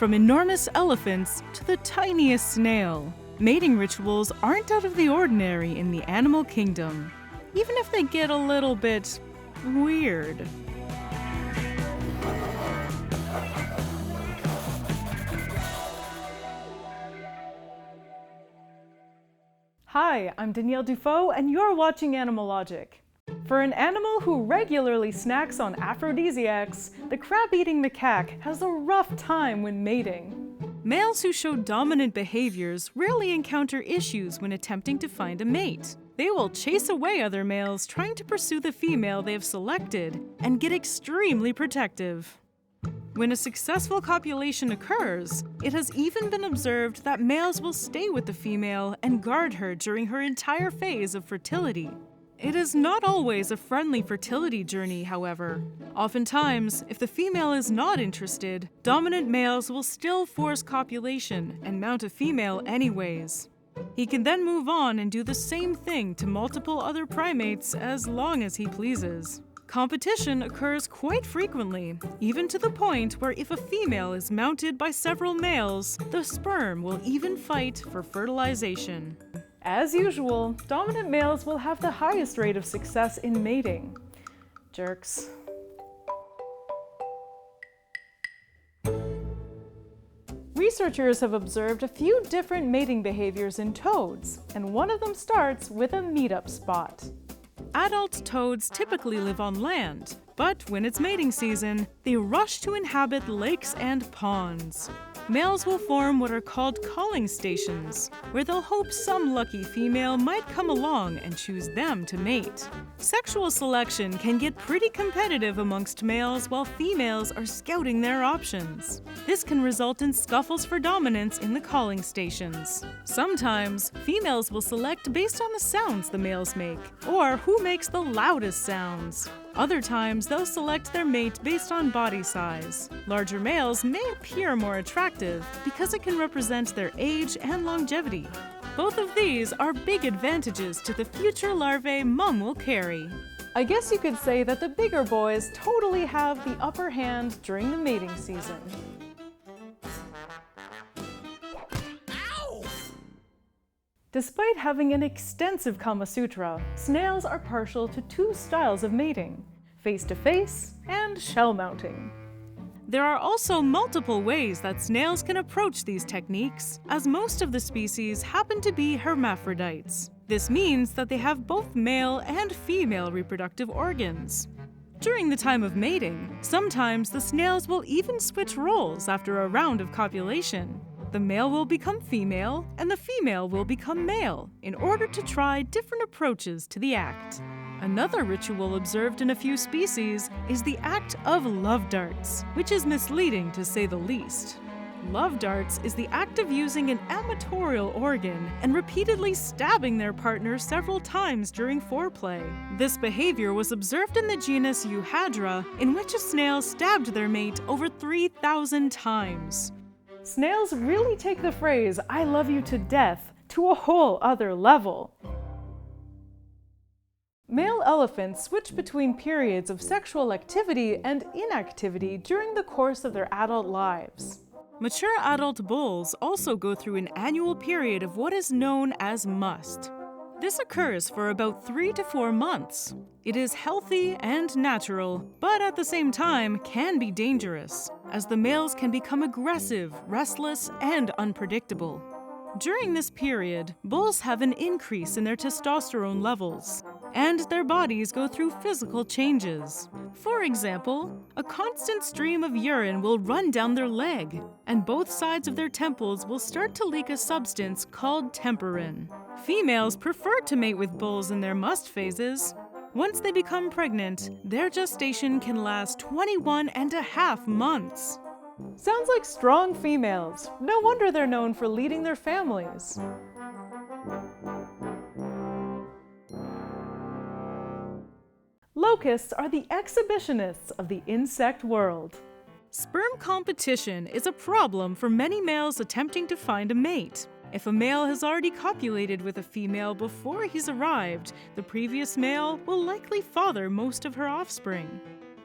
From enormous elephants to the tiniest snail, mating rituals aren't out of the ordinary in the animal kingdom, even if they get a little bit weird. Hi, I'm Danielle Dufault, and you're watching Animalogic. For an animal who regularly snacks on aphrodisiacs, the crab-eating macaque has a rough time when mating. Males who show dominant behaviors rarely encounter issues when attempting to find a mate. They will chase away other males trying to pursue the female they have selected and get extremely protective. When a successful copulation occurs, it has even been observed that males will stay with the female and guard her during her entire phase of fertility. It is not always a friendly fertility journey, however. Oftentimes, if the female is not interested, dominant males will still force copulation and mount a female anyways. He can then move on and do the same thing to multiple other primates as long as he pleases. Competition occurs quite frequently, even to the point where if a female is mounted by several males, the sperm will even fight for fertilization. As usual, dominant males will have the highest rate of success in mating. Jerks. Researchers have observed a few different mating behaviors in toads, and one of them starts with a meetup spot. Adult toads typically live on land, but when it's mating season, they rush to inhabit lakes and ponds. Males will form what are called calling stations, where they'll hope some lucky female might come along and choose them to mate. Sexual selection can get pretty competitive amongst males while females are scouting their options. This can result in scuffles for dominance in the calling stations. Sometimes, females will select based on the sounds the males make, or who makes the loudest sounds. Other times, they'll select their mate based on body size. Larger males may appear more attractive because it can represent their age and longevity. Both of these are big advantages to the future larvae mom will carry. I guess you could say that the bigger boys totally have the upper hand during the mating season. Despite having an extensive Kama Sutra, snails are partial to two styles of mating: face-to-face and shell mounting. There are also multiple ways that snails can approach these techniques, as most of the species happen to be hermaphrodites. This means that they have both male and female reproductive organs. During the time of mating, sometimes the snails will even switch roles after a round of copulation. The male will become female, and the female will become male, in order to try different approaches to the act. Another ritual observed in a few species is the act of love darts, which is misleading to say the least. Love darts is the act of using an amatorial organ and repeatedly stabbing their partner several times during foreplay. This behavior was observed in the genus Euhadra, in which a snail stabbed their mate over 3,000 times. Snails really take the phrase, "I love you to death," to a whole other level. Male elephants switch between periods of sexual activity and inactivity during the course of their adult lives. Mature adult bulls also go through an annual period of what is known as must. This occurs for about 3 to 4 months. It is healthy and natural, but at the same time can be dangerous, as the males can become aggressive, restless, and unpredictable. During this period, bulls have an increase in their testosterone levels, and their bodies go through physical changes. For example, a constant stream of urine will run down their leg, and both sides of their temples will start to leak a substance called temperin. Females prefer to mate with bulls in their must phases. Once they become pregnant, their gestation can last 21.5 months. Sounds like strong females. No wonder they're known for leading their families. Locusts are the exhibitionists of the insect world. Sperm competition is a problem for many males attempting to find a mate. If a male has already copulated with a female before he's arrived, the previous male will likely father most of her offspring.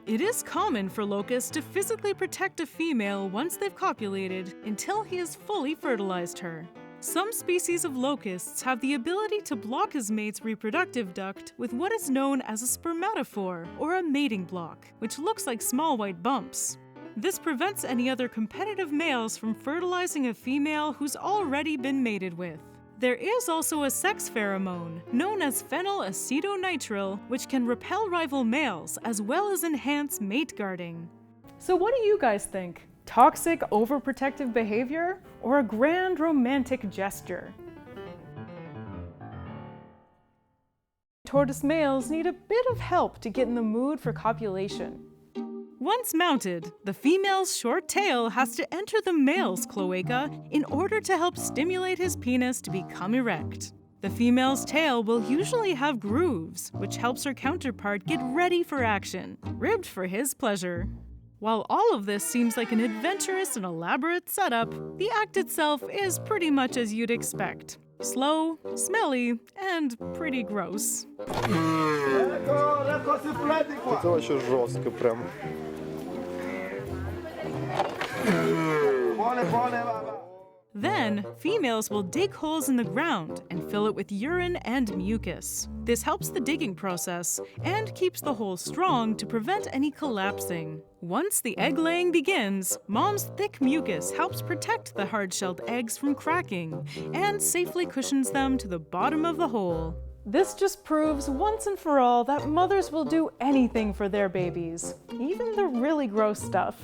It is common for locusts to physically protect a female once they've copulated until he has fully fertilized her. Some species of locusts have the ability to block his mate's reproductive duct with what is known as a spermatophore, or a mating block, which looks like small white bumps. This prevents any other competitive males from fertilizing a female who's already been mated with. There is also a sex pheromone, known as phenylacetonitrile, which can repel rival males as well as enhance mate guarding. So what do you guys think? Toxic, overprotective behavior, or a grand romantic gesture? Tortoise males need a bit of help to get in the mood for copulation. Once mounted, the female's short tail has to enter the male's cloaca in order to help stimulate his penis to become erect. The female's tail will usually have grooves, which helps her counterpart get ready for action, ribbed for his pleasure. While all of this seems like an adventurous and elaborate setup, the act itself is pretty much as you'd expect. Slow, smelly, and pretty gross. Это очень жестко прям. Then, females will dig holes in the ground and fill it with urine and mucus. This helps the digging process and keeps the hole strong to prevent any collapsing. Once the egg-laying begins, mom's thick mucus helps protect the hard-shelled eggs from cracking and safely cushions them to the bottom of the hole. This just proves once and for all that mothers will do anything for their babies, even the really gross stuff.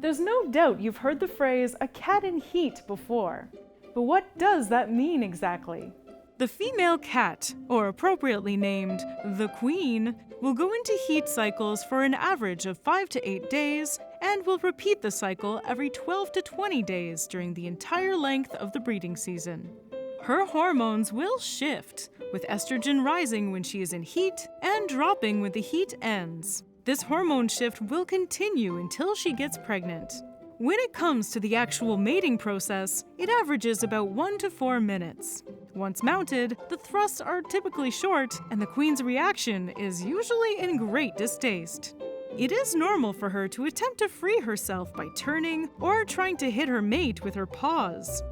There's no doubt you've heard the phrase "a cat in heat" before. But what does that mean exactly? The female cat, or appropriately named the queen, will go into heat cycles for an average of 5 to 8 days and will repeat the cycle every 12 to 20 days during the entire length of the breeding season. Her hormones will shift, with estrogen rising when she is in heat and dropping when the heat ends. This hormone shift will continue until she gets pregnant. When it comes to the actual mating process, it averages about 1 to 4 minutes. Once mounted, the thrusts are typically short, and the queen's reaction is usually in great distaste. It is normal for her to attempt to free herself by turning or trying to hit her mate with her paws.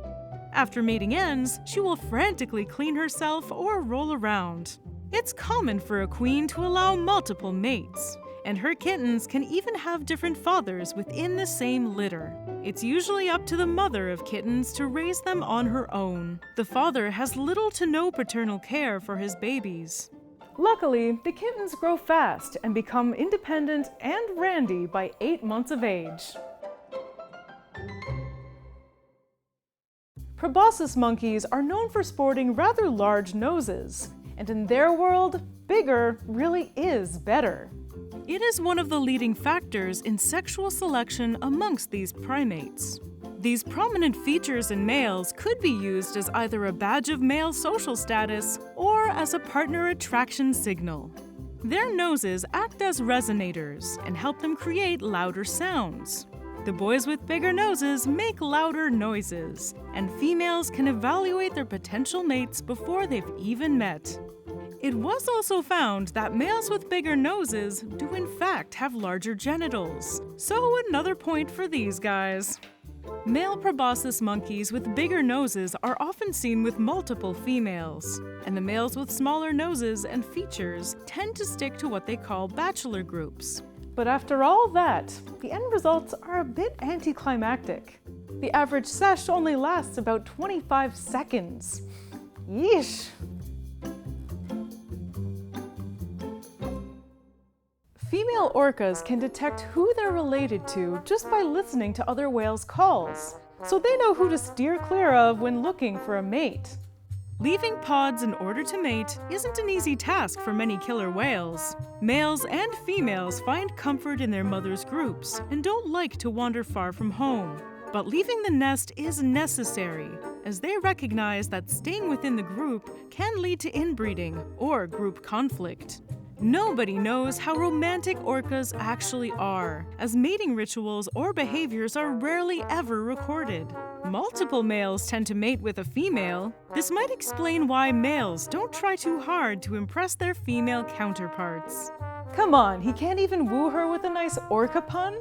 After mating ends, she will frantically clean herself or roll around. It's common for a queen to allow multiple mates, and her kittens can even have different fathers within the same litter. It's usually up to the mother of kittens to raise them on her own. The father has little to no paternal care for his babies. Luckily, the kittens grow fast and become independent and randy by 8 months of age. Proboscis monkeys are known for sporting rather large noses, and in their world, bigger really is better. It is one of the leading factors in sexual selection amongst these primates. These prominent features in males could be used as either a badge of male social status or as a partner attraction signal. Their noses act as resonators and help them create louder sounds. The boys with bigger noses make louder noises, and females can evaluate their potential mates before they've even met. It was also found that males with bigger noses do in fact have larger genitals. So another point for these guys. Male proboscis monkeys with bigger noses are often seen with multiple females, and the males with smaller noses and features tend to stick to what they call bachelor groups. But after all that, the end results are a bit anticlimactic. The average sesh only lasts about 25 seconds. Yeesh! Female orcas can detect who they're related to just by listening to other whales' calls, so they know who to steer clear of when looking for a mate. Leaving pods in order to mate isn't an easy task for many killer whales. Males and females find comfort in their mother's groups and don't like to wander far from home. But leaving the nest is necessary, as they recognize that staying within the group can lead to inbreeding or group conflict. Nobody knows how romantic orcas actually are, as mating rituals or behaviors are rarely ever recorded. Multiple males tend to mate with a female. This might explain why males don't try too hard to impress their female counterparts. Come on, he can't even woo her with a nice orca pun?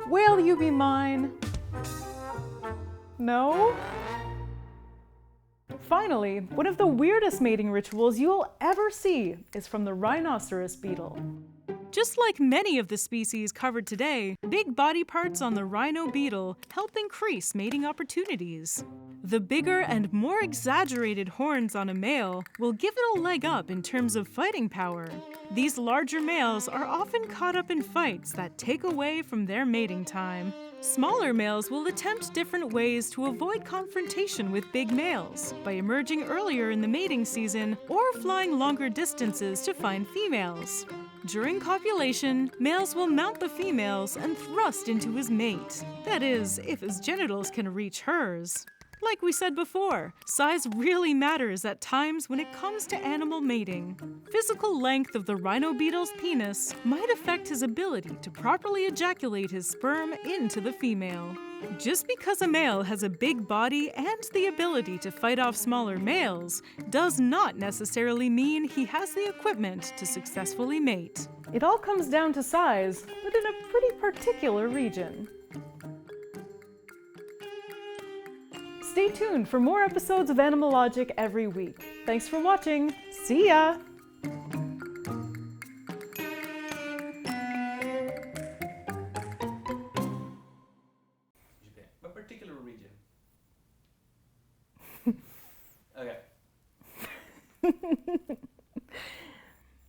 Will you be mine? No? Finally, one of the weirdest mating rituals you'll ever see is from the rhinoceros beetle. Just like many of the species covered today, big body parts on the rhino beetle help increase mating opportunities. The bigger and more exaggerated horns on a male will give it a leg up in terms of fighting power. These larger males are often caught up in fights that take away from their mating time. Smaller males will attempt different ways to avoid confrontation with big males, by emerging earlier in the mating season or flying longer distances to find females. During copulation, males will mount the females and thrust into his mate. That is, if his genitals can reach hers. Like we said before, size really matters at times when it comes to animal mating. Physical length of the rhino beetle's penis might affect his ability to properly ejaculate his sperm into the female. Just because a male has a big body and the ability to fight off smaller males does not necessarily mean he has the equipment to successfully mate. It all comes down to size, but in a pretty particular region. Stay tuned for more episodes of Animalogic every week. Thanks for watching. See ya! Japan. What particular region? Okay.